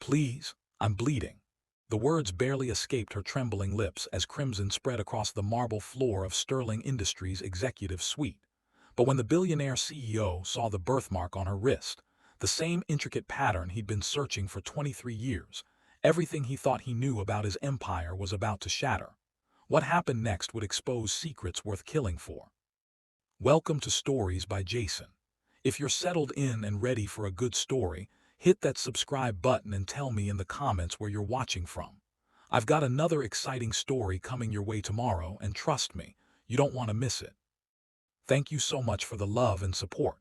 Please, I'm bleeding. The words barely escaped her trembling lips as crimson spread across the marble floor of Sterling Industries' executive suite. But when the billionaire CEO saw the birthmark on her wrist, the same intricate pattern he'd been searching for 23 years, everything he thought he knew about his empire was about to shatter. What happened next would expose secrets worth killing for. Welcome to Stories by Jason. If you're settled in and ready for a good story, hit that subscribe button and tell me in the comments where you're watching from. I've got another exciting story coming your way tomorrow, and trust me, you don't want to miss it. Thank you so much for the love and support.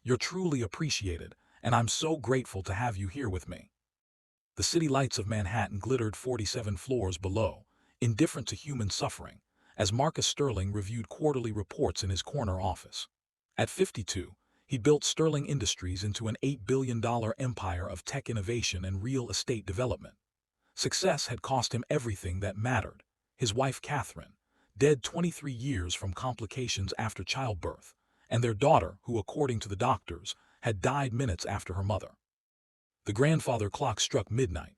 You're truly appreciated, and I'm so grateful to have you here with me. The city lights of Manhattan glittered 47 floors below, indifferent to human suffering, as Marcus Sterling reviewed quarterly reports in his corner office. At 52, he built Sterling Industries into an $8 billion empire of tech innovation and real estate development. Success had cost him everything that mattered: his wife Catherine, dead 23 years from complications after childbirth, and their daughter, who, according to the doctors, had died minutes after her mother. The grandfather clock struck midnight.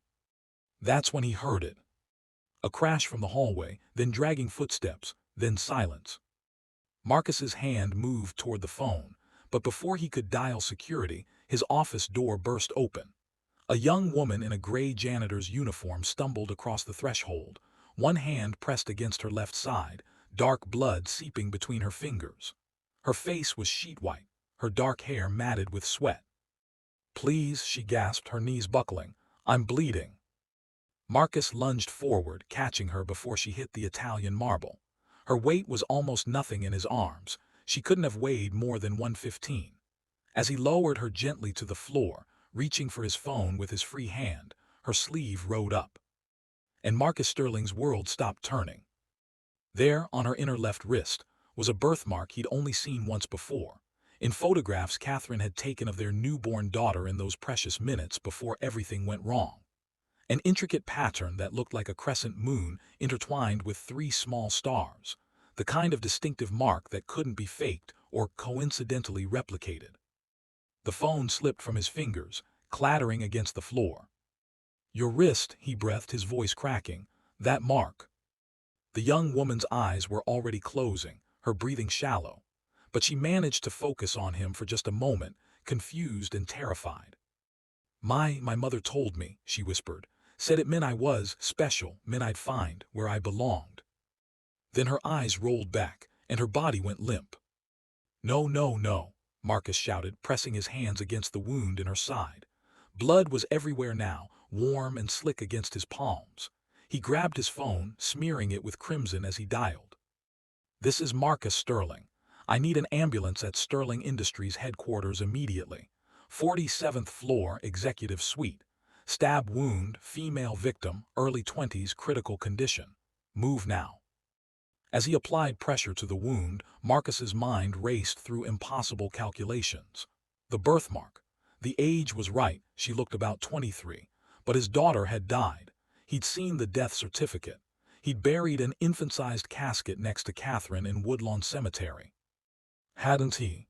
That's when he heard it. A crash from the hallway, then dragging footsteps, then silence. Marcus's hand moved toward the phone, but before he could dial security, his office door burst open. A young woman in a gray janitor's uniform stumbled across the threshold, one hand pressed against her left side, dark blood seeping between her fingers. Her face was sheet white, her dark hair matted with sweat. "Please," she gasped, her knees buckling. "I'm bleeding." Marcus lunged forward, catching her before she hit the Italian marble. Her weight was almost nothing in his arms. She couldn't have weighed more than 115. As he lowered her gently to the floor, reaching for his phone with his free hand, her sleeve rode up. And Marcus Sterling's world stopped turning. There, on her inner left wrist, was a birthmark he'd only seen once before, in photographs Catherine had taken of their newborn daughter in those precious minutes before everything went wrong. An intricate pattern that looked like a crescent moon intertwined with 3 small stars, the kind of distinctive mark that couldn't be faked or coincidentally replicated. The phone slipped from his fingers, clattering against the floor. "Your wrist," he breathed, his voice cracking. "That mark." The young woman's eyes were already closing, her breathing shallow, but she managed to focus on him for just a moment, confused and terrified. My mother told me," she whispered. "Said it meant I was special, meant I'd find where I belonged." Then her eyes rolled back, and her body went limp. "No, no, no," Marcus shouted, pressing his hands against the wound in her side. Blood was everywhere now, warm and slick against his palms. He grabbed his phone, smearing it with crimson as he dialed. "This is Marcus Sterling. I need an ambulance at Sterling Industries headquarters immediately. 47th floor, executive suite. Stab wound, female victim, early 20s, critical condition. Move now." As he applied pressure to the wound, Marcus's mind raced through impossible calculations. The birthmark. The age was right, she looked about 23, but his daughter had died. He'd seen the death certificate. He'd buried an infant-sized casket next to Catherine in Woodlawn Cemetery. Hadn't he?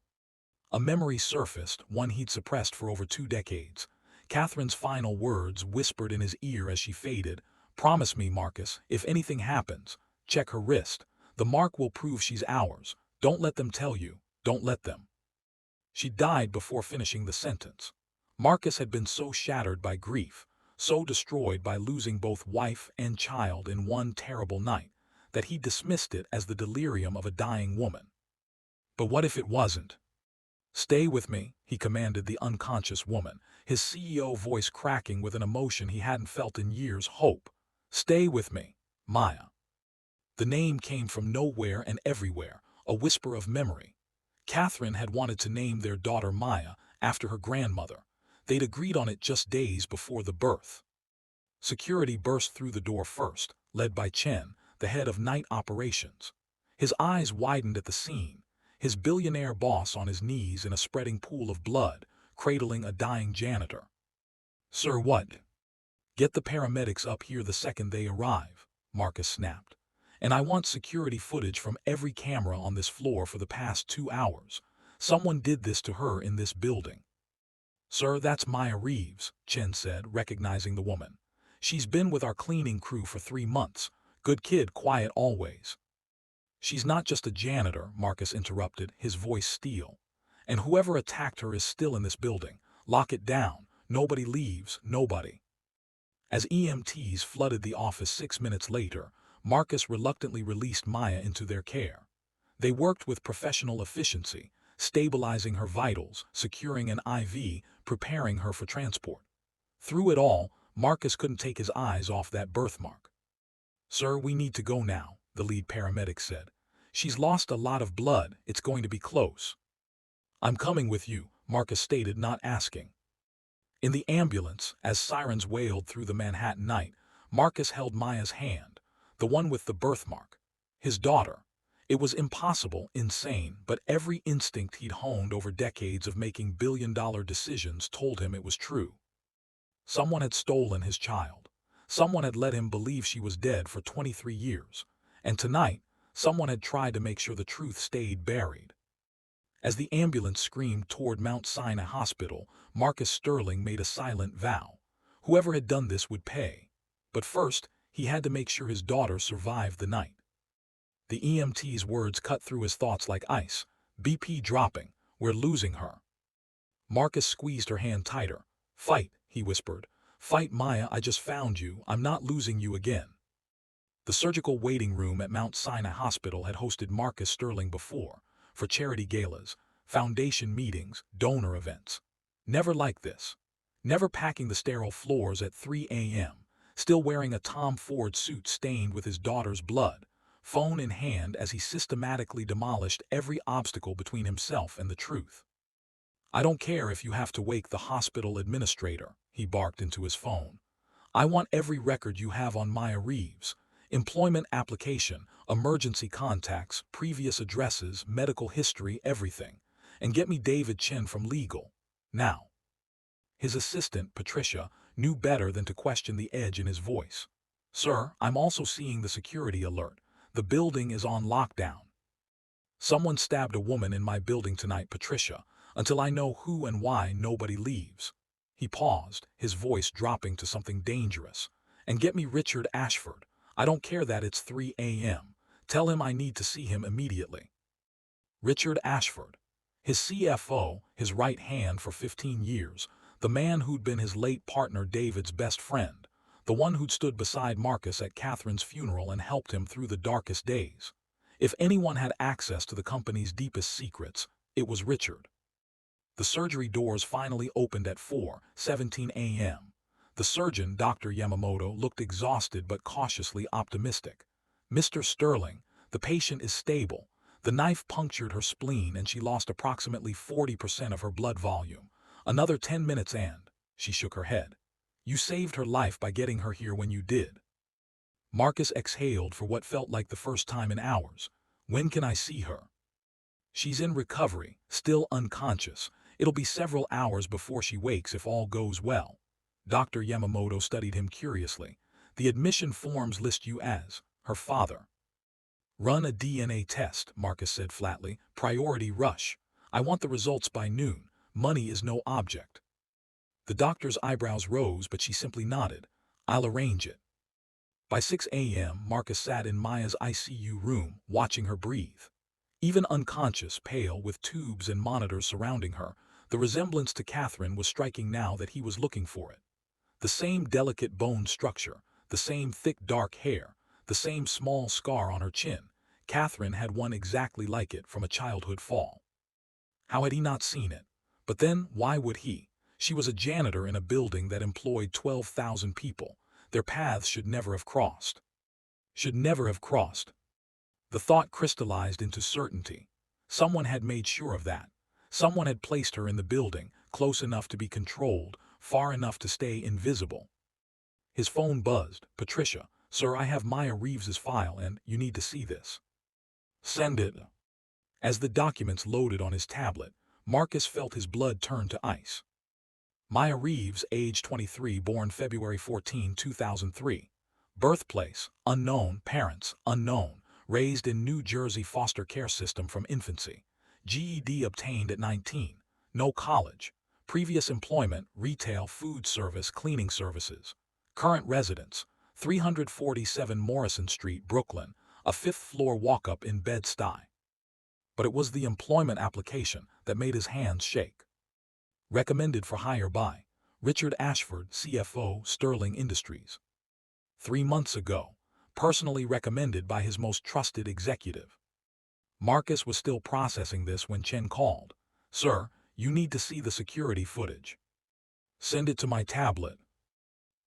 A memory surfaced, one he'd suppressed for over 2 decades. Catherine's final words whispered in his ear as she faded. "Promise me, Marcus, if anything happens, check her wrist. The mark will prove she's ours. Don't let them tell you. Don't let them." She died before finishing the sentence. Marcus had been so shattered by grief, so destroyed by losing both wife and child in one terrible night, that he dismissed it as the delirium of a dying woman. But what if it wasn't? "Stay with me," he commanded the unconscious woman, his CEO voice cracking with an emotion he hadn't felt in years. "Hope. Stay with me, Maya." The name came from nowhere and everywhere, a whisper of memory. Catherine had wanted to name their daughter Maya after her grandmother. They'd agreed on it just days before the birth. Security burst through the door first, led by Chen, the head of night operations. His eyes widened at the scene, his billionaire boss on his knees in a spreading pool of blood, cradling a dying janitor. "Sir, what?" "Get the paramedics up here the second they arrive," Marcus snapped. "And I want security footage from every camera on this floor for the past 2 hours. Someone did this to her in this building." "Sir, that's Maya Reeves," Chen said, recognizing the woman. "She's been with our cleaning crew for 3 months. Good kid, quiet always." "She's not just a janitor," Marcus interrupted, his voice steel. "And whoever attacked her is still in this building. Lock it down. Nobody leaves, nobody." As EMTs flooded the office 6 minutes later, Marcus reluctantly released Maya into their care. They worked with professional efficiency, stabilizing her vitals, securing an IV, preparing her for transport. Through it all, Marcus couldn't take his eyes off that birthmark. "Sir, we need to go now," the lead paramedic said. "She's lost a lot of blood. It's going to be close." "I'm coming with you," Marcus stated, not asking. In the ambulance, as sirens wailed through the Manhattan night, Marcus held Maya's hand, the one with the birthmark. His daughter. It was impossible, insane, but every instinct he'd honed over decades of making billion-dollar decisions told him it was true. Someone had stolen his child. Someone had let him believe she was dead for 23 years. And tonight, someone had tried to make sure the truth stayed buried. As the ambulance screamed toward Mount Sinai Hospital, Marcus Sterling made a silent vow. Whoever had done this would pay. But first, he had to make sure his daughter survived the night. The EMT's words cut through his thoughts like ice. "BP dropping. We're losing her." Marcus squeezed her hand tighter. "Fight," he whispered. "Fight, Maya. I just found you. I'm not losing you again." The surgical waiting room at Mount Sinai Hospital had hosted Marcus Sterling before, for charity galas, foundation meetings, donor events. Never like this. Never packing the sterile floors at 3 a.m., still wearing a Tom Ford suit stained with his daughter's blood, phone in hand as he systematically demolished every obstacle between himself and the truth. "I don't care if you have to wake the hospital administrator," he barked into his phone. "I want every record you have on Maya Reeves. Employment application, emergency contacts, previous addresses, medical history, everything. And get me David Chen from legal. Now." His assistant, Patricia, knew better than to question the edge in his voice. "Sir, I'm also seeing the security alert. The building is on lockdown." "Someone stabbed a woman in my building tonight, Patricia. Until I know who and why, nobody leaves." He paused, his voice dropping to something dangerous. "And get me Richard Ashford. I don't care that it's 3 a.m. Tell him I need to see him immediately." Richard Ashford. His CFO, his right hand for 15 years, the man who'd been his late partner David's best friend, the one who'd stood beside Marcus at Catherine's funeral and helped him through the darkest days. If anyone had access to the company's deepest secrets, it was Richard. The surgery doors finally opened at 4:17 a.m. The surgeon, Dr. Yamamoto, looked exhausted but cautiously optimistic. "Mr. Sterling, the patient is stable. The knife punctured her spleen and she lost approximately 40% of her blood volume. Another 10 minutes and..." She shook her head. "You saved her life by getting her here when you did." Marcus exhaled for what felt like the first time in hours. "When can I see her?" "She's in recovery, still unconscious. It'll be several hours before she wakes if all goes well." Dr. Yamamoto studied him curiously. "The admission forms list you as her father." "Run a DNA test," Marcus said flatly. "Priority rush. I want the results by noon. Money is no object." The doctor's eyebrows rose, but she simply nodded. "I'll arrange it." By 6 a.m., Marcus sat in Maya's ICU room, watching her breathe. Even unconscious, pale, with tubes and monitors surrounding her, the resemblance to Catherine was striking now that he was looking for it. The same delicate bone structure, the same thick dark hair, the same small scar on her chin. Catherine had one exactly like it from a childhood fall. How had he not seen it? But then, why would he? She was a janitor in a building that employed 12,000 people. Their paths should never have crossed. Should never have crossed. The thought crystallized into certainty. Someone had made sure of that. Someone had placed her in the building, close enough to be controlled, far enough to stay invisible. His phone buzzed. "Patricia, sir, I have Maya Reeves's file and you need to see this." "Send it." As the documents loaded on his tablet, Marcus felt his blood turn to ice. Maya Reeves, age 23, born February 14, 2003. Birthplace, unknown. Parents, unknown. Raised in New Jersey foster care system from infancy. GED obtained at 19. No college. Previous employment, retail, food service, cleaning services. Current residence, 347 Morrison Street, Brooklyn, a fifth-floor walk-up in Bed-Stuy. But it was the employment application that made his hands shake. Recommended for hire by Richard Ashford, CFO, Sterling Industries. 3 months ago, personally recommended by his most trusted executive. Marcus was still processing this when Chen called. "Sir, you need to see the security footage." "Send it to my tablet."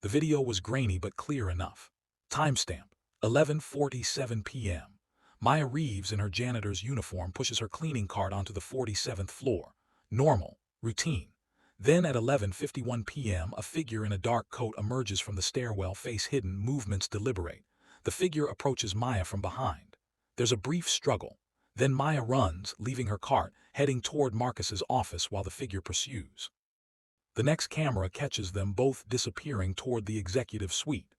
The video was grainy but clear enough. Timestamp, 11:47 p.m. Maya Reeves in her janitor's uniform pushes her cleaning cart onto the 47th floor. Normal, routine. Then at 11:51 p.m. a figure in a dark coat emerges from the stairwell, face hidden, movements deliberate. The figure approaches Maya from behind. There's a brief struggle. Then Maya runs, leaving her cart, heading toward Marcus's office while the figure pursues. The next camera catches them both disappearing toward the executive suite.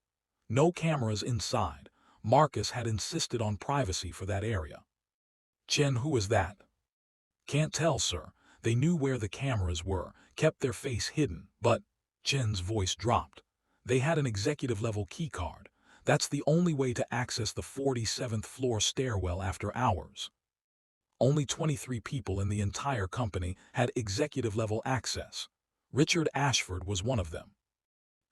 No cameras inside. Marcus had insisted on privacy for that area. "Chen, who is that?" "Can't tell, sir. They knew where the cameras were, kept their face hidden, but..." Chen's voice dropped. "They had an executive-level keycard. That's the only way to access the 47th floor stairwell after hours. Only 23 people in the entire company had executive-level access. Richard Ashford was one of them."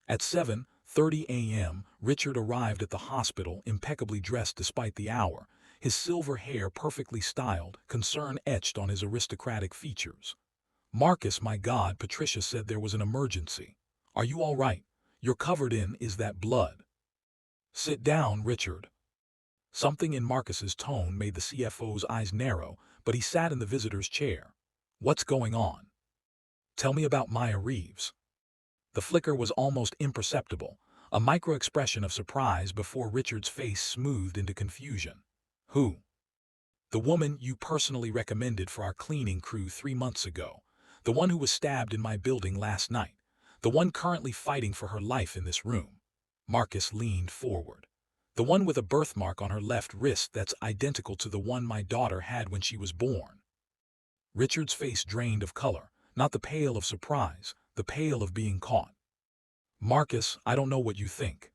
At 7:30 a.m., Richard arrived at the hospital, impeccably dressed despite the hour, his silver hair perfectly styled, concern etched on his aristocratic features. "Marcus, my God," Patricia said, "there was an emergency. Are you all right? You're covered in, is that blood?" "Sit down, Richard." Something in Marcus's tone made the CFO's eyes narrow, but he sat in the visitor's chair. "What's going on? Tell me about Maya Reeves." The flicker was almost imperceptible, a micro-expression of surprise before Richard's face smoothed into confusion. "Who?" "The woman you personally recommended for our cleaning crew 3 months ago. The one who was stabbed in my building last night. The one currently fighting for her life in this room." Marcus leaned forward. "The one with a birthmark on her left wrist that's identical to the one my daughter had when she was born." Richard's face drained of color, not the pale of surprise, the pale of being caught. "Marcus, I don't know what you think."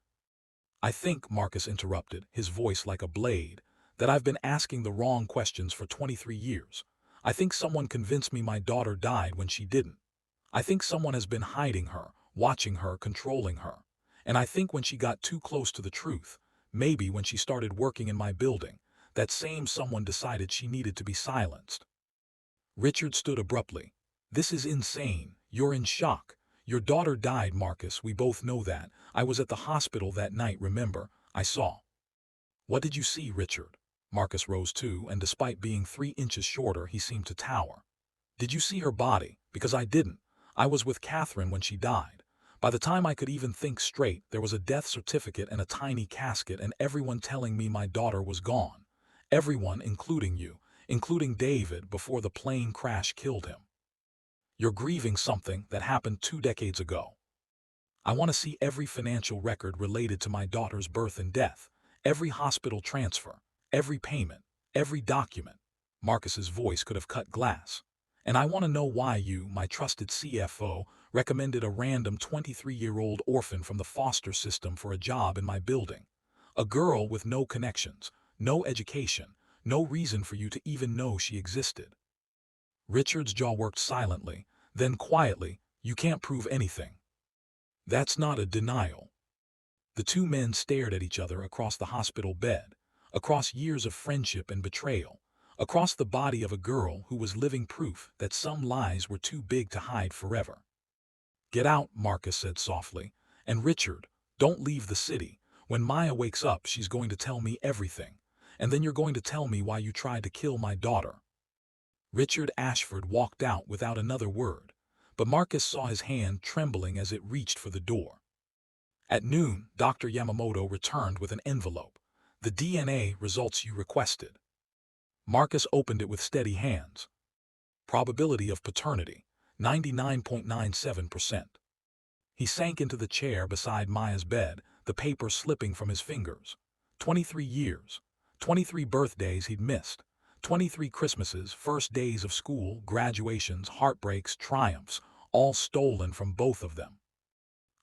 "I think," Marcus interrupted, his voice like a blade, "that I've been asking the wrong questions for 23 years. I think someone convinced me my daughter died when she didn't. I think someone has been hiding her, watching her, controlling her. And I think when she got too close to the truth, maybe when she started working in my building, that same someone decided she needed to be silenced." Richard stood abruptly. "This is insane. You're in shock. Your daughter died, Marcus, we both know that. I was at the hospital that night, remember? I saw." "What did you see, Richard?" Marcus rose too, and despite being 3 inches shorter, he seemed to tower. "Did you see her body? Because I didn't. I was with Catherine when she died. By the time I could even think straight, there was a death certificate and a tiny casket and everyone telling me my daughter was gone. Everyone, including you, including David, before the plane crash killed him. You're grieving something that happened 2 decades ago. I want to see every financial record related to my daughter's birth and death, every hospital transfer, every payment, every document." Marcus's voice could have cut glass. "And I want to know why you, my trusted CFO, recommended a random 23-year-old orphan from the foster system for a job in my building. A girl with no connections, no education, no reason for you to even know she existed." Richard's jaw worked silently, then quietly, "You can't prove anything." "That's not a denial." The 2 men stared at each other across the hospital bed, across years of friendship and betrayal, across the body of a girl who was living proof that some lies were too big to hide forever. "Get out," Marcus said softly, "and Richard, don't leave the city. When Maya wakes up, she's going to tell me everything, and then you're going to tell me why you tried to kill my daughter." Richard Ashford walked out without another word, but Marcus saw his hand trembling as it reached for the door. At noon, Dr. Yamamoto returned with an envelope. "The DNA results you requested." Marcus opened it with steady hands. "Probability of paternity, 99.97%. He sank into the chair beside Maya's bed, the paper slipping from his fingers. 23 years, 23 birthdays he'd missed, 23 Christmases, first days of school, graduations, heartbreaks, triumphs, all stolen from both of them.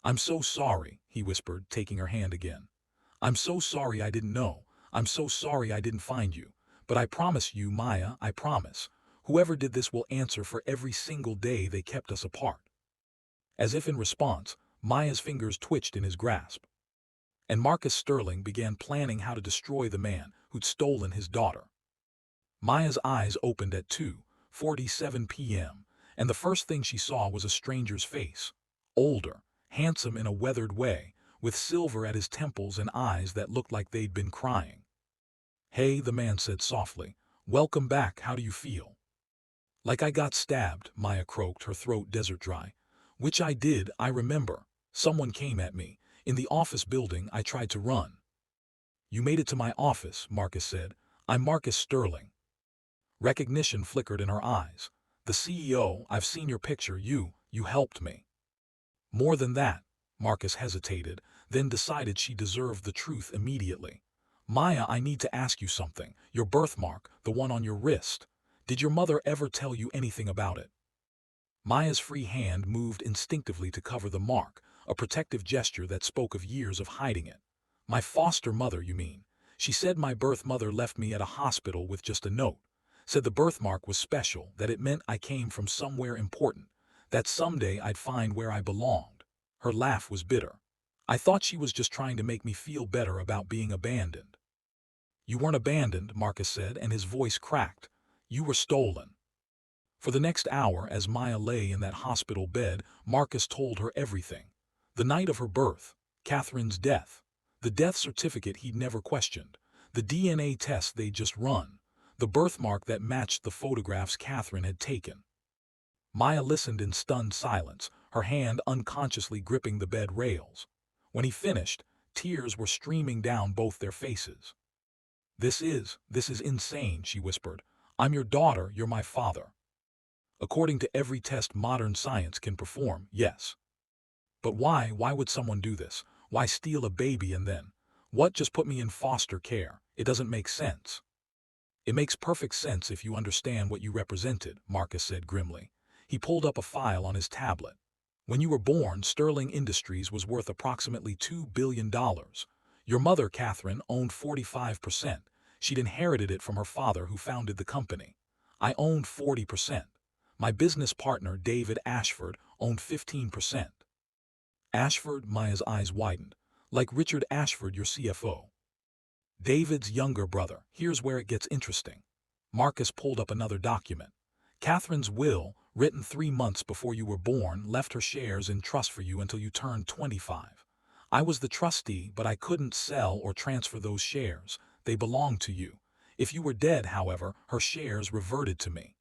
"I'm so sorry," he whispered, taking her hand again. "I'm so sorry I didn't know. I'm so sorry I didn't find you. But I promise you, Maya, I promise, whoever did this will answer for every single day they kept us apart." As if in response, Maya's fingers twitched in his grasp. And Marcus Sterling began planning how to destroy the man who'd stolen his daughter. Maya's eyes opened at 2:47 p.m., and the first thing she saw was a stranger's face. Older, handsome in a weathered way, with silver at his temples and eyes that looked like they'd been crying. "Hey," the man said softly. "Welcome back, how do you feel?" "Like I got stabbed," Maya croaked, her throat desert dry. "Which I did, I remember. Someone came at me. In the office building, I tried to run." "You made it to my office," Marcus said. "I'm Marcus Sterling." Recognition flickered in her eyes. "The CEO, I've seen your picture, you helped me." "More than that," Marcus hesitated, then decided she deserved the truth immediately. "Maya, I need to ask you something. Your birthmark, the one on your wrist. Did your mother ever tell you anything about it?" Maya's free hand moved instinctively to cover the mark, a protective gesture that spoke of years of hiding it. "My foster mother, you mean? She said my birth mother left me at a hospital with just a note. Said the birthmark was special, that it meant I came from somewhere important, that someday I'd find where I belonged." Her laugh was bitter. "I thought she was just trying to make me feel better about being abandoned." "You weren't abandoned," Marcus said, and his voice cracked. "You were stolen." For the next hour, as Maya lay in that hospital bed, Marcus told her everything. The night of her birth, Catherine's death, the death certificate he'd never questioned, the DNA test they'd just run, the birthmark that matched the photographs Catherine had taken. Maya listened in stunned silence, her hand unconsciously gripping the bed rails. When he finished, tears were streaming down both their faces. This is insane," she whispered. "I'm your daughter, you're my father. According to every test modern science can perform, yes. But why would someone do this? Why steal a baby and then, what, just put me in foster care? It doesn't make sense." "It makes perfect sense if you understand what you represented," Marcus said grimly. He pulled up a file on his tablet. "When you were born, Sterling Industries was worth approximately $2 billion. Your mother, Catherine, owned 45%. She'd inherited it from her father who founded the company. I owned 40%. My business partner, David Ashford, owned 15%. "Ashford?" Maya's eyes widened. "Like Richard Ashford, your CFO." "David's younger brother. Here's where it gets interesting." Marcus pulled up another document. "Catherine's will, written 3 months before you were born, left her shares in trust for you until you turned 25. I was the trustee, but I couldn't sell or transfer those shares. They belonged to you. If you were dead, however, her shares reverted to me."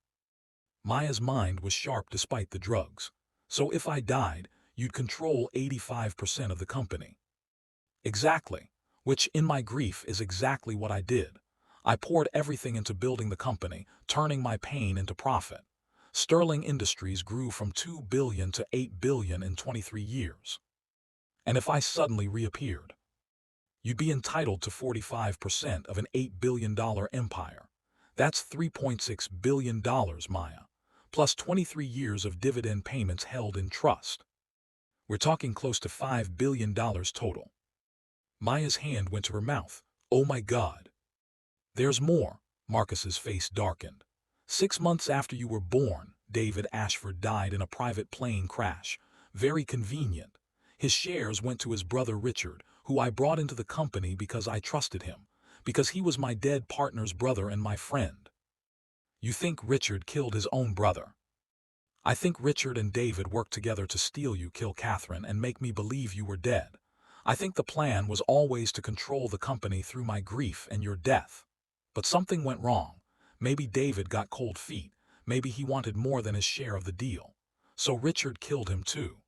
Maya's mind was sharp despite the drugs. "So if I died, you'd control 85% of the company." "Exactly. Which, in my grief, is exactly what I did. I poured everything into building the company, turning my pain into profit. Sterling Industries grew from $2 billion to $8 billion in 23 years. And if I suddenly reappeared, you'd be entitled to 45% of an $8 billion empire. That's $3.6 billion, Maya. Plus 23 years of dividend payments held in trust. We're talking close to $5 billion total." Maya's hand went to her mouth. "Oh my God." "There's more." Marcus's face darkened. 6 months after you were born, David Ashford died in a private plane crash. Very convenient. His shares went to his brother Richard, who I brought into the company because I trusted him, because he was my dead partner's brother and my friend." "You think Richard killed his own brother?" "I think Richard and David worked together to steal you, kill Catherine, and make me believe you were dead. I think the plan was always to control the company through my grief and your death. But something went wrong. Maybe David got cold feet. Maybe he wanted more than his share of the deal. So Richard killed him too."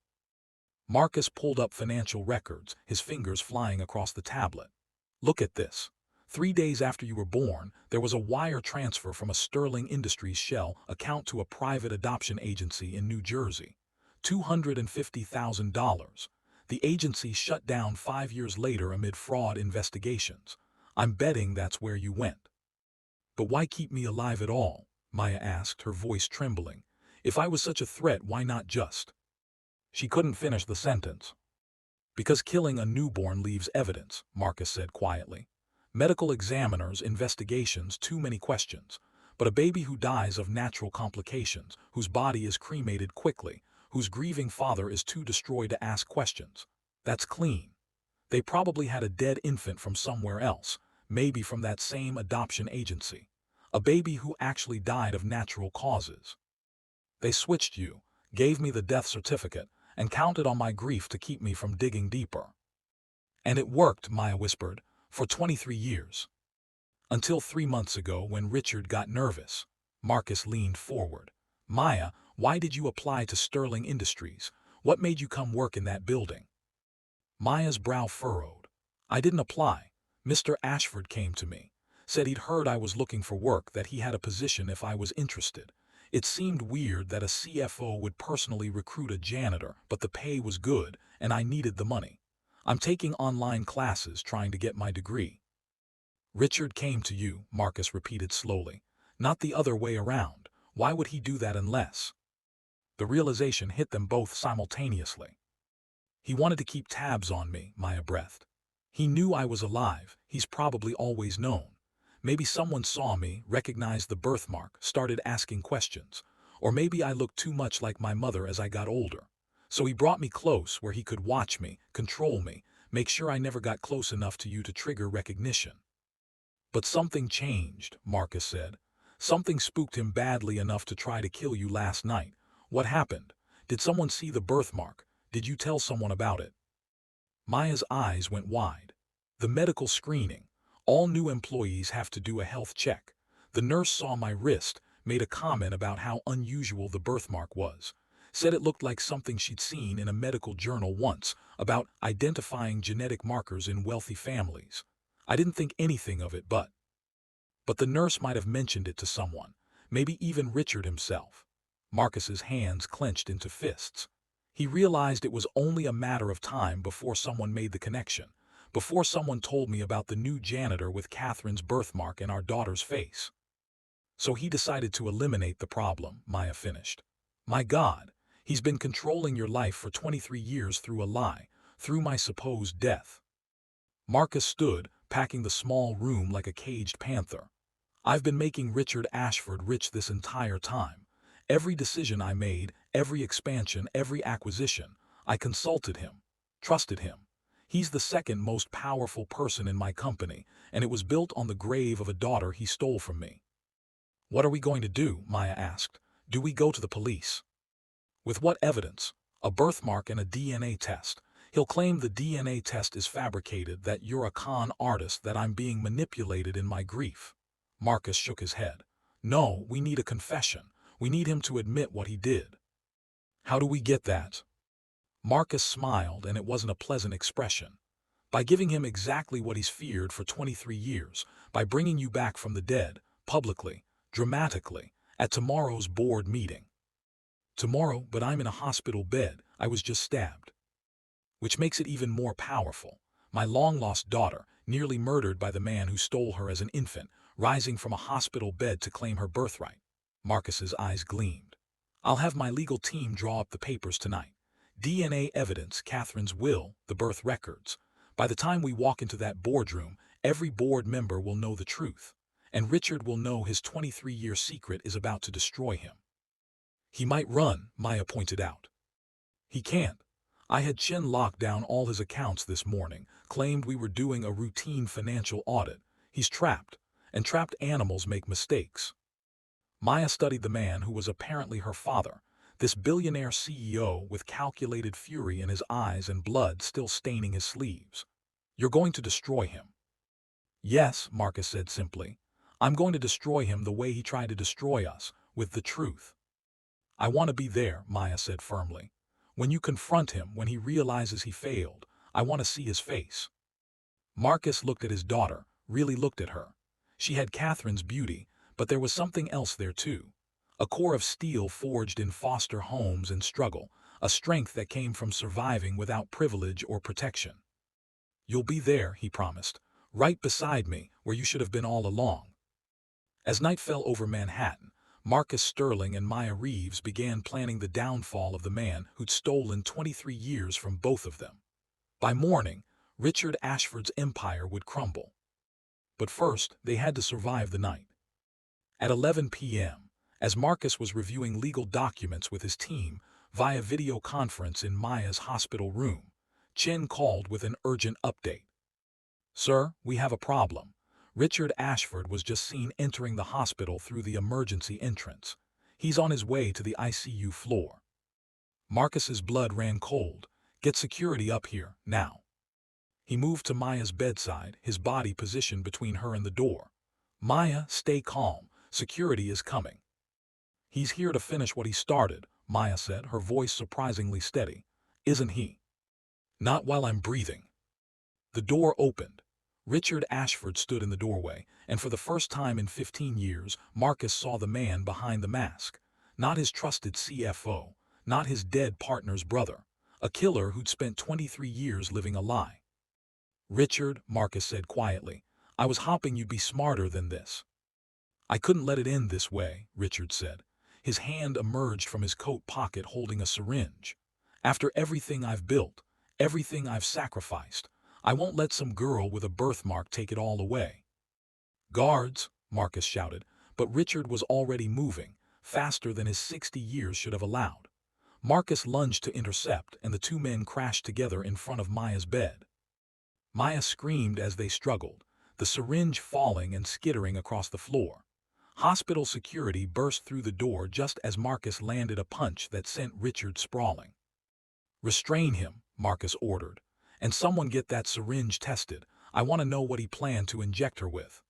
Marcus pulled up financial records, his fingers flying across the tablet. "Look at this. 3 days after you were born, there was a wire transfer from a Sterling Industries shell account to a private adoption agency in New Jersey. $250,000. The agency shut down 5 years later amid fraud investigations. I'm betting that's where you went." "But why keep me alive at all?" Maya asked, her voice trembling. "If I was such a threat, why not just She couldn't finish the sentence. Because killing a newborn leaves evidence, Marcus said quietly. Medical examiners, investigations, too many questions. But a baby who dies of natural complications, whose body is cremated quickly, whose grieving father is too destroyed to ask questions, that's clean. They probably had a dead infant from somewhere else, maybe from that same adoption agency. A baby who actually died of natural causes. They switched you, gave me the death certificate, and counted on my grief to keep me from digging deeper. And it worked, Maya whispered, for 23 years. Until 3 months ago when Richard got nervous. Marcus leaned forward. Maya, why did you apply to Sterling Industries? What made you come work in that building? Maya's brow furrowed. I didn't apply. Mr. Ashford came to me. Said he'd heard I was looking for work, that he had a position if I was interested. It seemed weird that a CFO would personally recruit a janitor, but the pay was good, and I needed the money. I'm taking online classes trying to get my degree. Richard came to you, Marcus repeated slowly. Not the other way around. Why would he do that unless? The realization hit them both simultaneously. He wanted to keep tabs on me, Maya breathed. He knew I was alive. He's probably always known. Maybe someone saw me, recognized the birthmark, started asking questions. Or maybe I looked too much like my mother as I got older. So he brought me close where he could watch me, control me, make sure I never got close enough to you to trigger recognition. But something changed, Marcus said. Something spooked him badly enough to try to kill you last night. What happened? Did someone see the birthmark? Did you tell someone about it? Maya's eyes went wide. The medical screening. All new employees have to do a health check. The nurse saw my wrist, made a comment about how unusual the birthmark was. Said it looked like something she'd seen in a medical journal once, about identifying genetic markers in wealthy families. I didn't think anything of it, but the nurse might have mentioned it to someone, maybe even Richard himself. Marcus's hands clenched into fists. He realized it was only a matter of time before someone made the connection, before someone told me about the new janitor with Catherine's birthmark and our daughter's face. So he decided to eliminate the problem, Maya finished. My God, he's been controlling your life for 23 years through a lie, through my supposed death. Marcus stood, packing the small room like a caged panther. I've been making Richard Ashford rich this entire time. Every decision I made, every expansion, every acquisition, I consulted him, trusted him. He's the second most powerful person in my company, and it was built on the grave of a daughter he stole from me. What are we going to do? Maya asked. Do we go to the police? With what evidence? A birthmark and a DNA test. He'll claim the DNA test is fabricated, that you're a con artist, that I'm being manipulated in my grief. Marcus shook his head. No, we need a confession. We need him to admit what he did. How do we get that? Marcus smiled, and it wasn't a pleasant expression. By giving him exactly what he's feared for 23 years, by bringing you back from the dead, publicly, dramatically, at tomorrow's board meeting. Tomorrow, but I'm in a hospital bed. I was just stabbed. Which makes it even more powerful. My long-lost daughter, nearly murdered by the man who stole her as an infant, rising from a hospital bed to claim her birthright. Marcus's eyes gleamed. I'll have my legal team draw up the papers tonight. DNA evidence, Catherine's will, the birth records. By the time we walk into that boardroom, every board member will know the truth. And Richard will know his 23-year secret is about to destroy him. He might run, Maya pointed out. He can't. I had Chin lock down all his accounts this morning, claimed we were doing a routine financial audit. He's trapped, and trapped animals make mistakes. Maya studied the man who was apparently her father, this billionaire CEO with calculated fury in his eyes and blood still staining his sleeves. You're going to destroy him. Yes, Marcus said simply. I'm going to destroy him the way he tried to destroy us, with the truth. I want to be there, Maya said firmly. When you confront him, when he realizes he failed, I want to see his face. Marcus looked at his daughter, really looked at her. She had Catherine's beauty, but there was something else there too. A core of steel forged in foster homes and struggle, a strength that came from surviving without privilege or protection. You'll be there, he promised, right beside me, where you should have been all along. As night fell over Manhattan, Marcus Sterling and Maya Reeves began planning the downfall of the man who'd stolen 23 years from both of them. By morning, Richard Ashford's empire would crumble. But first, they had to survive the night. At 11 p.m., as Marcus was reviewing legal documents with his team via video conference in Maya's hospital room, Chen called with an urgent update. "Sir, we have a problem. Richard Ashford was just seen entering the hospital through the emergency entrance. He's on his way to the ICU floor." Marcus's blood ran cold. "Get security up here, now." He moved to Maya's bedside, his body positioned between her and the door. "Maya, stay calm. Security is coming." "He's here to finish what he started," Maya said, her voice surprisingly steady. "Isn't he?" "Not while I'm breathing." The door opened. Richard Ashford stood in the doorway, and for the first time in 15 years, Marcus saw the man behind the mask. Not his trusted CFO, not his dead partner's brother. A killer who'd spent 23 years living a lie. "Richard," Marcus said quietly, "I was hoping you'd be smarter than this." "I couldn't let it end this way," Richard said. His hand emerged from his coat pocket holding a syringe. "After everything I've built, everything I've sacrificed, I won't let some girl with a birthmark take it all away." "Guards!" Marcus shouted, but Richard was already moving, faster than his 60 years should have allowed. Marcus lunged to intercept, and the two men crashed together in front of Maya's bed. Maya screamed as they struggled, the syringe falling and skittering across the floor. Hospital security burst through the door just as Marcus landed a punch that sent Richard sprawling. "Restrain him," Marcus ordered. "And someone get that syringe tested. I want to know what he planned to inject her with."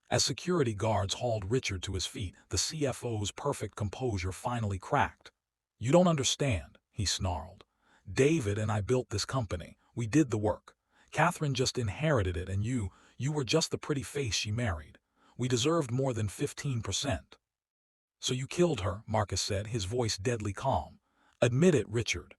As security guards hauled Richard to his feet, the CFO's perfect composure finally cracked. "You don't understand," he snarled. "David and I built this company. We did the work. Catherine just inherited it, and you were just the pretty face she married. We deserved more than 15%. "So you killed her," Marcus said, his voice deadly calm. "Admit it, Richard."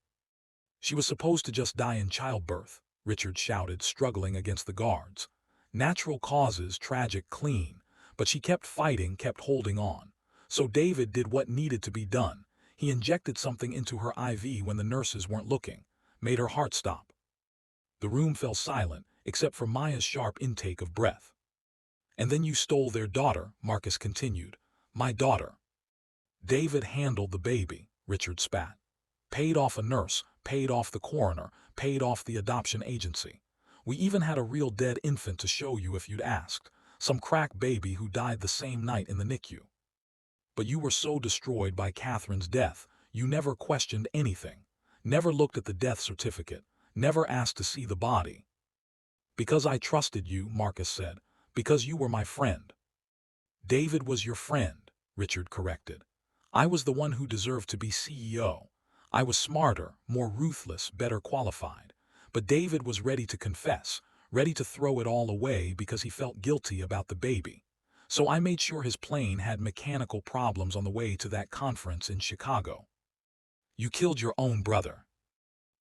"She was supposed to just die in childbirth," Richard shouted, struggling against the guards. "Natural causes, tragic, clean. But she kept fighting, kept holding on. So David did what needed to be done. He injected something into her IV when the nurses weren't looking. Made her heart stop." The room fell silent, except for Maya's sharp intake of breath. "And then you stole their daughter," Marcus continued. "My daughter." "David handled the baby," Richard spat. "Paid off a nurse, paid off the coroner, paid off the adoption agency. We even had a real dead infant to show you if you'd asked. Some crack baby who died the same night in the NICU. But you were so destroyed by Catherine's death, you never questioned anything. Never looked at the death certificate. Never asked to see the body." "Because I trusted you," Marcus said. "Because you were my friend." "David was your friend," Richard corrected. "I was the one who deserved to be CEO. I was smarter, more ruthless, better qualified. But David was ready to confess, ready to throw it all away because he felt guilty about the baby. So I made sure his plane had mechanical problems on the way to that conference in Chicago." "You killed your own brother."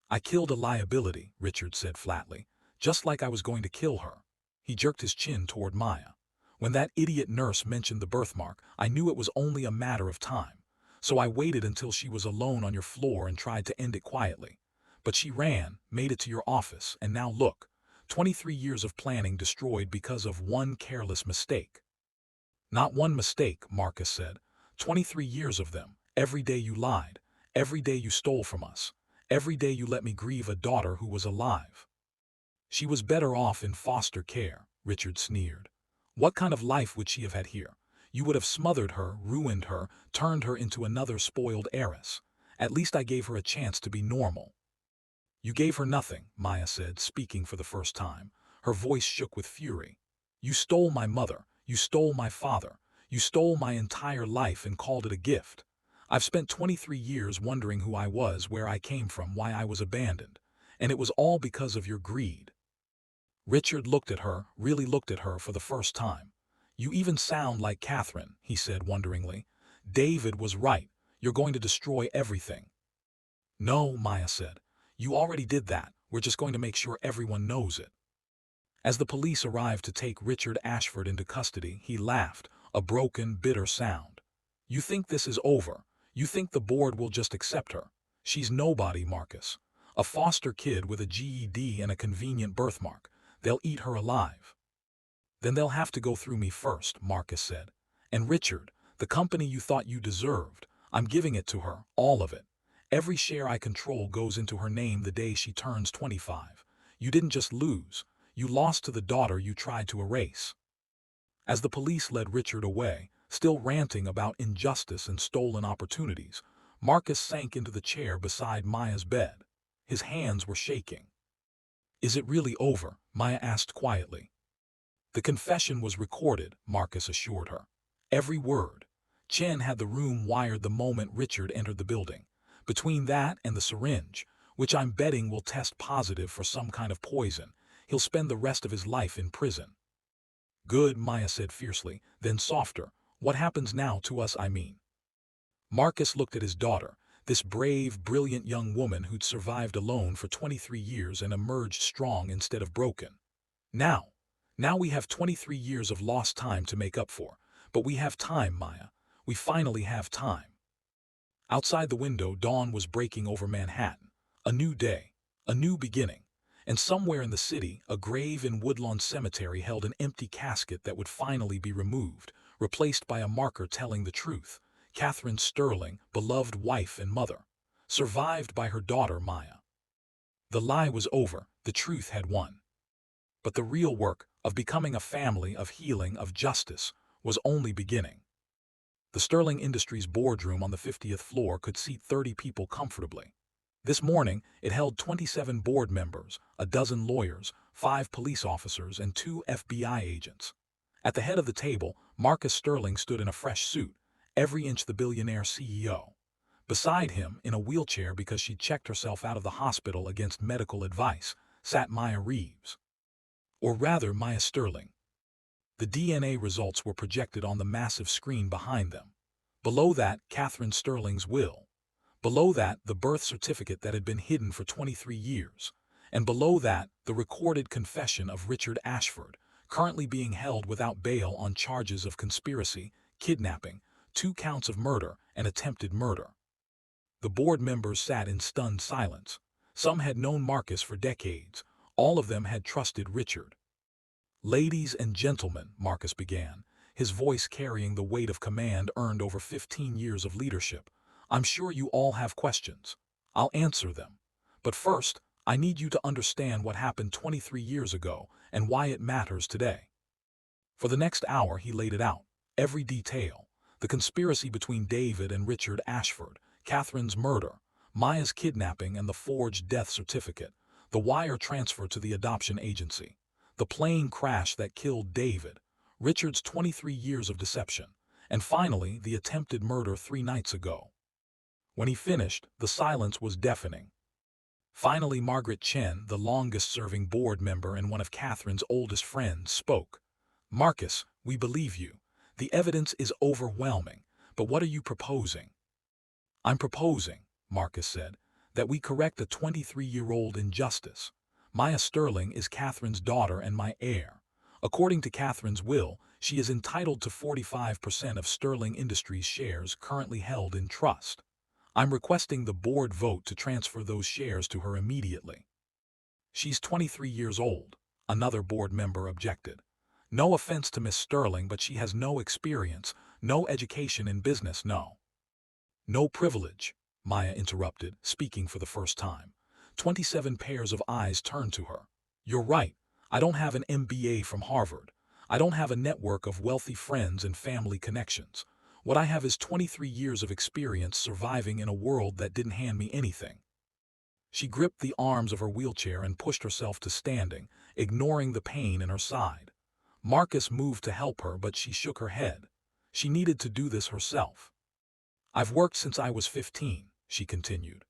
"I killed a liability," Richard said flatly, "just like I was going to kill her." He jerked his chin toward Maya. "When that idiot nurse mentioned the birthmark, I knew it was only a matter of time. So I waited until she was alone on your floor and tried to end it quietly. But she ran, made it to your office, and now look, 23 years of planning destroyed because of one careless mistake." "Not one mistake," Marcus said. 23 years of them. Every day you lied. Every day you stole from us. Every day you let me grieve a daughter who was alive." "She was better off in foster care," Richard sneered. "What kind of life would she have had here? You would have smothered her, ruined her, turned her into another spoiled heiress. At least I gave her a chance to be normal." "You gave her nothing," Maya said, speaking for the first time. Her voice shook with fury. "You stole my mother. You stole my father. You stole my entire life and called it a gift. I've spent 23 years wondering who I was, where I came from, why I was abandoned. And it was all because of your greed." Richard looked at her, really looked at her for the first time. "You even sound like Catherine," he said wonderingly. "David was right. You're going to destroy everything." "No," Maya said. "You already did that. We're just going to make sure everyone knows it." As the police arrived to take Richard Ashford into custody, he laughed, a broken, bitter sound. You think this is over. You think the board will just accept her. She's nobody, Marcus. A foster kid with a GED and a convenient birthmark. They'll eat her alive. Then they'll have to go through me first, Marcus said. And Richard, the company you thought you deserved, I'm giving it to her, all of it. Every share I control goes into her name the day she turns 25. You didn't just lose. You lost to the daughter you tried to erase. As the police led Richard away, still ranting about injustice and stolen opportunities, Marcus sank into the chair beside Maya's bed. His hands were shaking. Is it really over? Maya asked quietly. The confession was recorded, Marcus assured her. Every word. Chen had the room wired the moment Richard entered the building. Between that and the syringe, which I'm betting will test positive for some kind of poison, he'll spend the rest of his life in prison. Good, Maya said fiercely, then softer. What happens now to us, I mean? Marcus looked at his daughter, this brave, brilliant young woman who'd survived alone for 23 years and emerged strong instead of broken. Now we have 23 years of lost time to make up for. But we have time, Maya. We finally have time. Outside the window, dawn was breaking over Manhattan. A new day, a new beginning. And somewhere in the city, a grave in Woodlawn Cemetery held an empty casket that would finally be removed, replaced by a marker telling the truth. Catherine Sterling, beloved wife and mother, survived by her daughter Maya. The lie was over, the truth had won. But the real work of becoming a family, of healing, of justice, was only beginning. The Sterling Industries boardroom on the 50th floor could seat 30 people comfortably. This morning, it held 27 board members, a dozen lawyers, 5 police officers, and 2 FBI agents. At the head of the table, Marcus Sterling stood in a fresh suit, every inch the billionaire CEO. Beside him, in a wheelchair because she'd checked herself out of the hospital against medical advice, sat Maya Reeves. Or rather, Maya Sterling. The DNA results were projected on the massive screen behind them. Below that, Catherine Sterling's will. Below that, the birth certificate that had been hidden for 23 years. And below that, the recorded confession of Richard Ashford, currently being held without bail on charges of conspiracy, kidnapping, 2 counts of murder, and attempted murder. The board members sat in stunned silence. Some had known Marcus for decades. All of them had trusted Richard. Ladies and gentlemen, Marcus began, his voice carrying the weight of command earned over 15 years of leadership. I'm sure you all have questions. I'll answer them. But first, I need you to understand what happened 23 years ago and why it matters today. For the next hour, he laid it out, every detail. The conspiracy between David and Richard Ashford, Catherine's murder, Maya's kidnapping and the forged death certificate, the wire transfer to the adoption agency, the plane crash that killed David, Richard's 23 years of deception, and finally the attempted murder 3 nights ago. When he finished, the silence was deafening. Finally, Margaret Chen, the longest-serving board member and one of Catherine's oldest friends, spoke. Marcus, we believe you. The evidence is overwhelming, but what are you proposing? I'm proposing, Marcus said, that we correct a 23-year-old injustice. Maya Sterling is Catherine's daughter and my heir. According to Catherine's will, she is entitled to 45% of Sterling Industries shares currently held in trust. I'm requesting the board vote to transfer those shares to her immediately. She's 23 years old, another board member objected. No offense to Miss Sterling, but she has no experience, no education in business, no privilege, Maya interrupted, speaking for the first time. 27 pairs of eyes turned to her. You're right. I don't have an MBA from Harvard. I don't have a network of wealthy friends and family connections. What I have is 23 years of experience surviving in a world that didn't hand me anything. She gripped the arms of her wheelchair and pushed herself to standing, ignoring the pain in her side. Marcus moved to help her, but she shook her head. She needed to do this herself. I've worked since I was 15, she continued.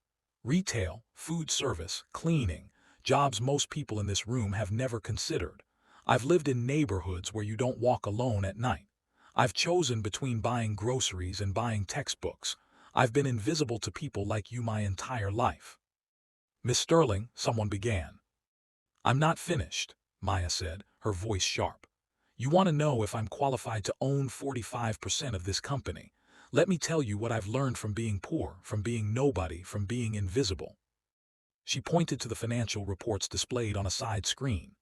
Retail, food service, cleaning, jobs most people in this room have never considered. I've lived in neighborhoods where you don't walk alone at night. I've chosen between buying groceries and buying textbooks. I've been invisible to people like you my entire life. Miss Sterling, someone began. I'm not finished, Maya said, her voice sharp. You want to know if I'm qualified to own 45% of this company. Let me tell you what I've learned from being poor, from being nobody, from being invisible." She pointed to the financial reports displayed on a side screen.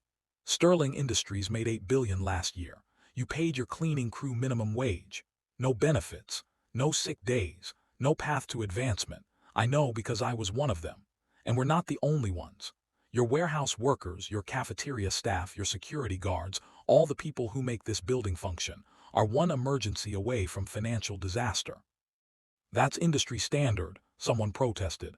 "Sterling Industries made $8 billion last year. You paid your cleaning crew minimum wage. No benefits, no sick days, no path to advancement. I know because I was one of them. And we're not the only ones. Your warehouse workers, your cafeteria staff, your security guards, all the people who make this building function, are one emergency away from financial disaster." "That's industry standard," someone protested.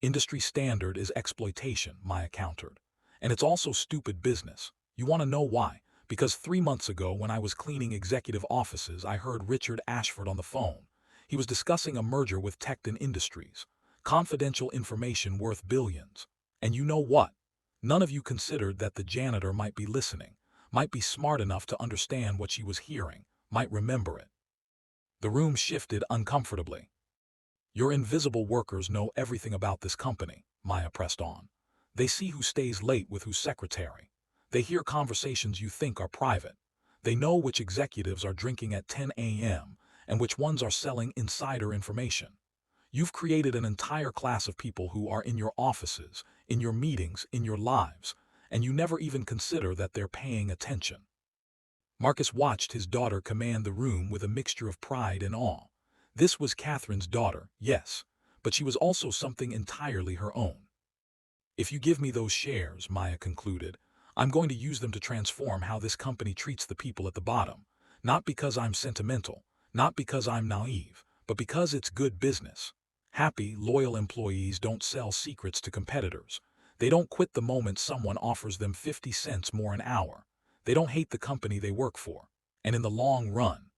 "Industry standard is exploitation," Maya countered. "And it's also stupid business. You want to know why? Because 3 months ago when I was cleaning executive offices, I heard Richard Ashford on the phone. He was discussing a merger with Tecton Industries. Confidential information worth billions. And you know what? None of you considered that the janitor might be listening, might be smart enough to understand what she was hearing, might remember it." The room shifted uncomfortably. "Your invisible workers know everything about this company," Maya pressed on. "They see who stays late with whose secretary. They hear conversations you think are private. They know which executives are drinking at 10 a.m. and which ones are selling insider information. You've created an entire class of people who are in your offices, in your meetings, in your lives, and you never even consider that they're paying attention." Marcus watched his daughter command the room with a mixture of pride and awe. This was Catherine's daughter, yes, but she was also something entirely her own. "If you give me those shares," Maya concluded, "I'm going to use them to transform how this company treats the people at the bottom. Not because I'm sentimental, not because I'm naive, but because it's good business. Happy, loyal employees don't sell secrets to competitors. They don't quit the moment someone offers them 50 cents more an hour. They don't hate the company they work for. And in the long run,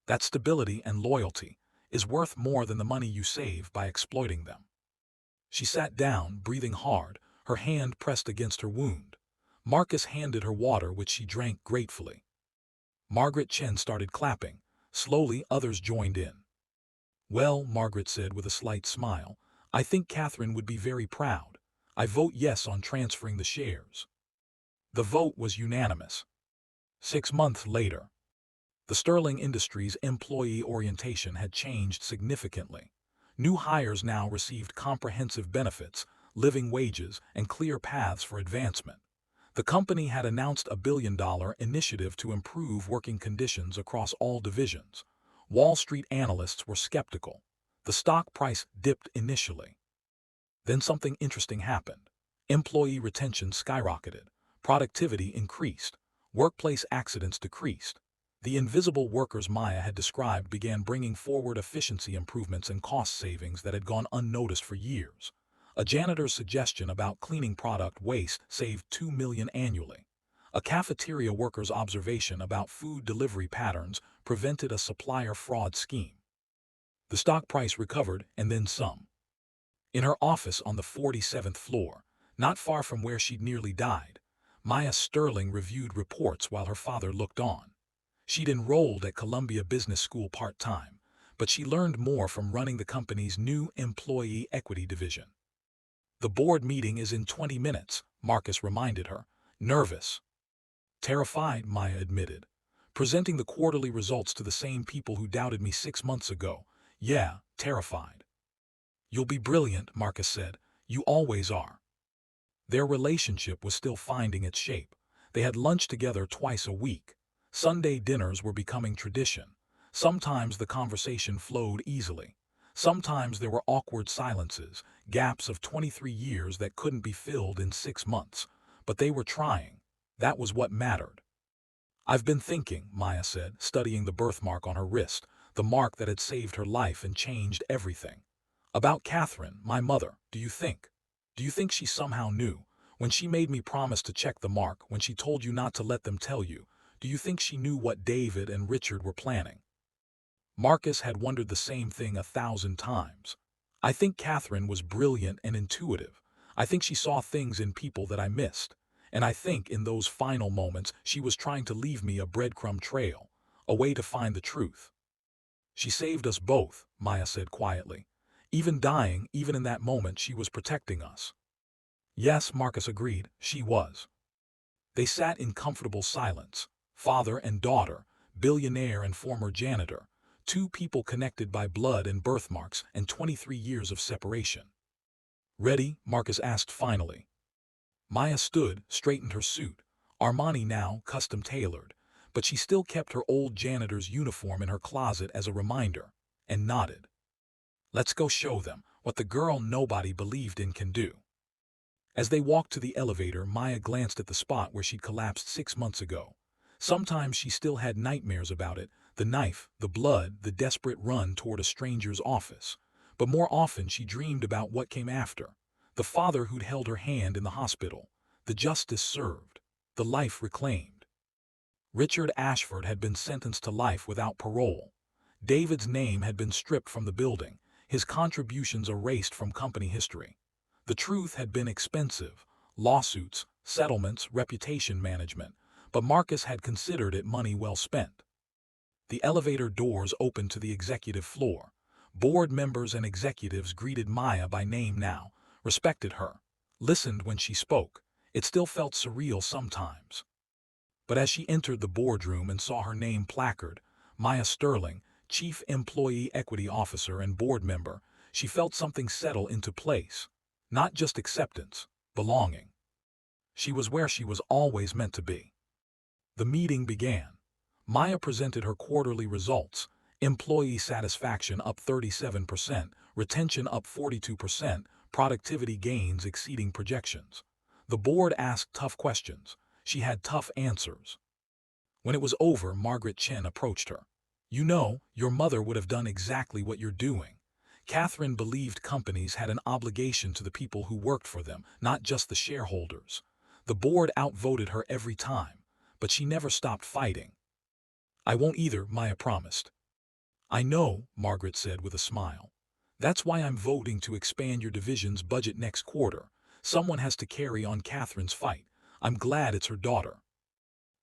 that stability and loyalty is worth more than the money you save by exploiting them." She sat down, breathing hard, her hand pressed against her wound. Marcus handed her water, which she drank gratefully. Margaret Chen started clapping. Slowly, others joined in. "Well," Margaret said with a slight smile, "I think Catherine would be very proud. I vote yes on transferring the shares." The vote was unanimous. 6 months later, the Sterling Industries employee orientation had changed significantly. New hires now received comprehensive benefits, living wages, and clear paths for advancement. The company had announced a $1 billion initiative to improve working conditions across all divisions. Wall Street analysts were skeptical. The stock price dipped initially. Then something interesting happened. Employee retention skyrocketed. Productivity increased. Workplace accidents decreased. The invisible workers Maya had described began bringing forward efficiency improvements and cost savings that had gone unnoticed for years. A janitor's suggestion about cleaning product waste saved $2 million annually. A cafeteria worker's observation about food delivery patterns prevented a supplier fraud scheme. The stock price recovered and then some. In her office on the 47th floor, not far from where she'd nearly died, Maya Sterling reviewed reports while her father looked on. She'd enrolled at Columbia Business School part-time, but she learned more from running the company's new employee equity division. "The board meeting is in 20 minutes, Marcus reminded her. Nervous. Terrified, Maya admitted. Presenting the quarterly results to the same people who doubted me 6 months ago. Yeah, terrified. "You'll be brilliant," Marcus said. "You always are." Their relationship was still finding its shape. They had lunch together twice a week. Sunday dinners were becoming tradition. Sometimes the conversation flowed easily. Sometimes there were awkward silences, gaps of 23 years that couldn't be filled in 6 months. But they were trying. That was what mattered. "I've been thinking," Maya said, studying the birthmark on her wrist, the mark that had saved her life and changed everything. "About Catherine, my mother, do you think? Do you think she somehow knew? When she made me promise to check the mark, when she told you not to let them tell you, do you think she knew what David and Richard were planning?" Marcus had wondered the same thing 1,000 times. "I think Catherine was brilliant and intuitive. I think she saw things in people that I missed. And I think in those final moments she was trying to leave me a breadcrumb trail, a way to find the truth." "She saved us both," Maya said quietly. "Even dying, even in that moment, she was protecting us." "Yes," Marcus agreed, "she was." They sat in comfortable silence, father and daughter, billionaire and former janitor, Two people connected by blood and birthmarks and 23 years of separation. "Ready?" Marcus asked finally. Maya stood, straightened her suit, Armani now custom-tailored, but she still kept her old janitor's uniform in her closet as a reminder, and nodded. "Let's go show them what the girl nobody believed in can do." As they walked to the elevator, Maya glanced at the spot where she'd collapsed 6 months ago. Sometimes she still had nightmares about it, the knife, the blood, the desperate run toward a stranger's office. But more often she dreamed about what came after. The father who'd held her hand in the hospital, the justice served, the life reclaimed. Richard Ashford had been sentenced to life without parole. David's name had been stripped from the building, his contributions erased from company history. The truth had been expensive: lawsuits, settlements, reputation management, but Marcus had considered it money well spent. The elevator doors opened to the executive floor. Board members and executives greeted Maya by name now, respected her, listened when she spoke. It still felt surreal sometimes. But as she entered the boardroom and saw her name placard, Maya Sterling, Chief Employee Equity Officer and board member, she felt something settle into place. Not just acceptance, belonging. She was where she was always meant to be. The meeting began. Maya presented her quarterly results: employee satisfaction up 37%, retention up 42%, productivity gains exceeding projections. The board asked tough questions. She had tough answers. When it was over, Margaret Chen approached her. "You know, your mother would have done exactly what you're doing." Catherine believed companies had an obligation to the people who worked for them, not just the shareholders. The board outvoted her every time, but she never stopped fighting. "I won't either," Maya promised. "I know," Margaret said with a smile. "That's why I'm voting to expand your division's budget next quarter. Someone has to carry on Catherine's fight. I'm glad it's her daughter."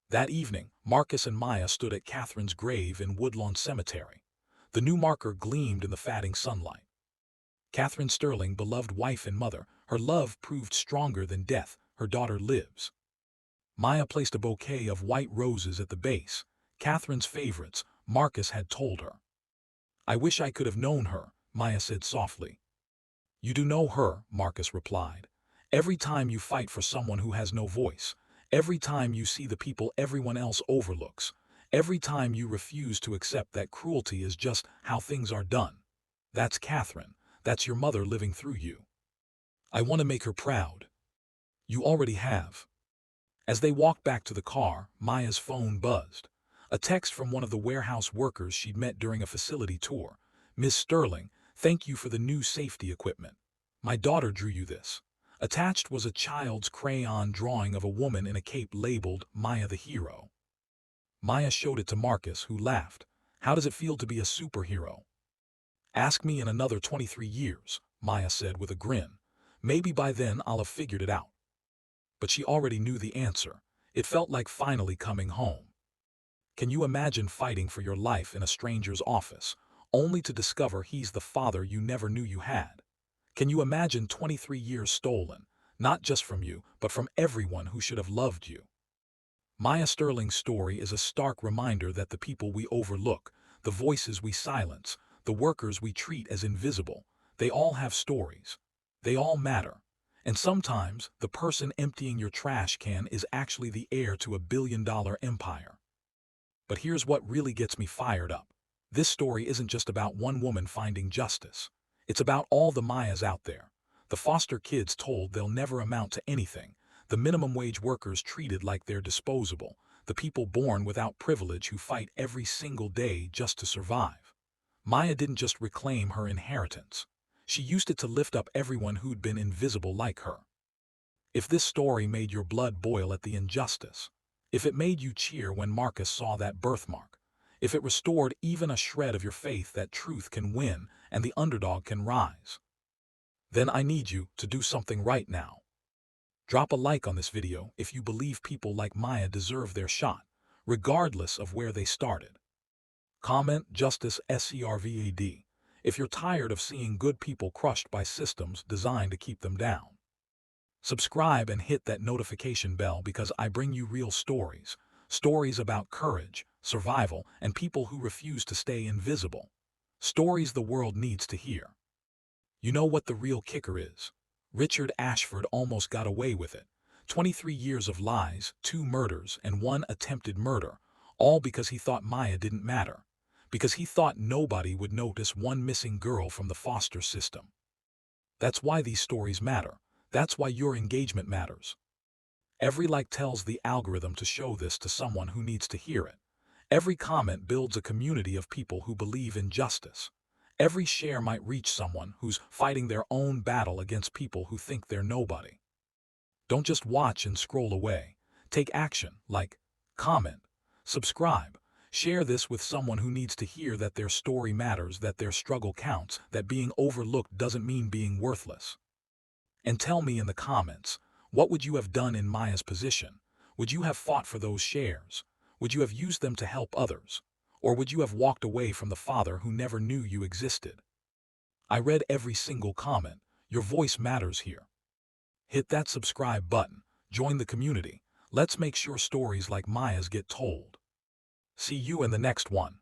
That evening, Marcus and Maya stood at Catherine's grave in Woodlawn Cemetery. The new marker gleamed in the fading sunlight. Catherine Sterling, beloved wife and mother, her love proved stronger than death, her daughter lives. Maya placed a bouquet of white roses at the base, Catherine's favorites, Marcus had told her. "I wish I could have known her," Maya said softly. "You do know her," Marcus replied. "Every time you fight for someone who has no voice, every time you see the people everyone else overlooks, every time you refuse to accept that cruelty is just how things are done. That's Catherine. That's your mother living through you. I want to make her proud." "You already have." As they walked back to the car, Maya's phone buzzed. A text from one of the warehouse workers she'd met during a facility tour. "Miss Sterling, thank you for the new safety equipment. My daughter drew you this." Attached was a child's crayon drawing of a woman in a cape labeled "Maya the Hero." Maya showed it to Marcus, who laughed. "How does it feel to be a superhero?" "Ask me in another 23 years, Maya said with a grin. "Maybe by then I'll have figured it out." But she already knew the answer. It felt like finally coming home. Can you imagine fighting for your life in a stranger's office, only to discover he's the father you never knew you had? Can you imagine 23 years stolen, not just from you, but from everyone who should have loved you? Maya Sterling's story is a stark reminder that the people we overlook, the voices we silence, the workers we treat as invisible, they all have stories. They all matter. And sometimes, the person emptying your trash can is actually the heir to a billion-dollar empire. But here's what really gets me fired up. This story isn't just about one woman finding justice. It's about all the Mayas out there. The foster kids told they'll never amount to anything, the minimum wage workers treated like they're disposable, the people born without privilege who fight every single day just to survive. Maya didn't just reclaim her inheritance. She used it to lift up everyone who'd been invisible like her. If this story made your blood boil at the injustice, if it made you cheer when Marcus saw that birthmark, if it restored even a shred of your faith that truth can win and the underdog can rise, then I need you to do something right now. Drop a like on this video if you believe people like Maya deserve their shot, regardless of where they started. Comment Justice SCRVAD if you're tired of seeing good people crushed by systems designed to keep them down. Subscribe and hit that notification bell because I bring you real stories, Stories about courage, survival, and people who refuse to stay invisible. Stories the world needs to hear. You know what the real kicker is? Richard Ashford almost got away with it. 23 years of lies, 2 murders, and 1 attempted murder, all because he thought Maya didn't matter. Because he thought nobody would notice one missing girl from the foster system. That's why these stories matter. That's why your engagement matters. Every like tells the algorithm to show this to someone who needs to hear it. Every comment builds a community of people who believe in justice. Every share might reach someone who's fighting their own battle against people who think they're nobody. Don't just watch and scroll away. Take action, like, comment, subscribe. Share this with someone who needs to hear that their story matters, that their struggle counts, that being overlooked doesn't mean being worthless. And tell me in the comments, what would you have done in Maya's position? Would you have fought for those shares? Would you have used them to help others? Or would you have walked away from the father who never knew you existed? I read every single comment. Your voice matters here. Hit that subscribe button. Join the community. Let's make sure stories like Maya's get told. See you in the next one.